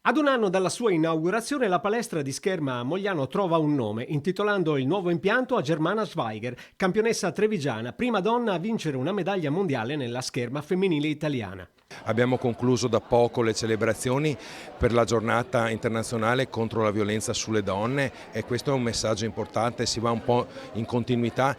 Ad un anno dalla sua inaugurazione, la palestra di scherma a Mogliano trova un nome, intitolando il nuovo impianto a Germana Schweiger, campionessa trevigiana, prima donna a vincere una medaglia mondiale nella scherma femminile italiana. Abbiamo concluso da poco le celebrazioni per la giornata internazionale contro la violenza sulle donne e questo è un messaggio importante, si va un po' in continuità.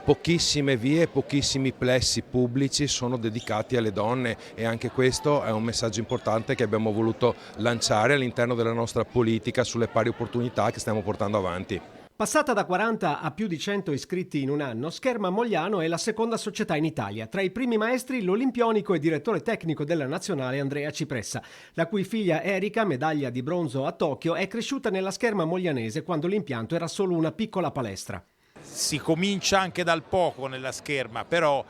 Pochissime vie, pochissimi plessi pubblici sono dedicati alle donne e anche questo è un messaggio importante che abbiamo voluto lanciare all'interno della nostra politica sulle pari opportunità che stiamo portando avanti. Passata da 40 a più di 100 iscritti in un anno, Scherma Mogliano è la seconda società in Italia. Tra i primi maestri l'olimpionico e direttore tecnico della nazionale Andrea Cipressa, la cui figlia Erika, medaglia di bronzo a Tokyo, è cresciuta nella scherma moglianese quando l'impianto era solo una piccola palestra. Si comincia anche dal poco nella scherma, però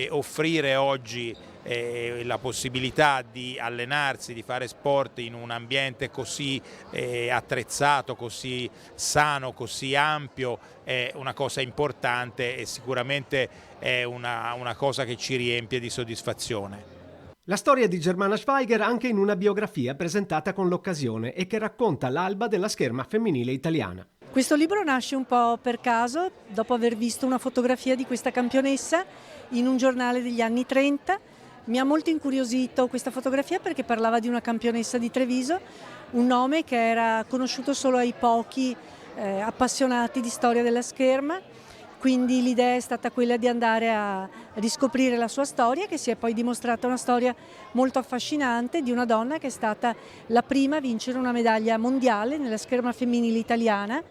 offrire oggi la possibilità di allenarsi, di fare sport in un ambiente così attrezzato, così sano, così ampio è una cosa importante e sicuramente è una cosa che ci riempie di soddisfazione. La storia di Germana Schweiger anche in una biografia presentata con l'occasione e che racconta l'alba della scherma femminile italiana. Questo libro nasce un po' per caso, dopo aver visto una fotografia di questa campionessa in un giornale degli anni 30. Mi ha molto incuriosito questa fotografia perché parlava di una campionessa di Treviso, un nome che era conosciuto solo ai pochi appassionati di storia della scherma. Quindi l'idea è stata quella di andare a riscoprire la sua storia, che si è poi dimostrata una storia molto affascinante di una donna che è stata la prima a vincere una medaglia mondiale nella scherma femminile italiana.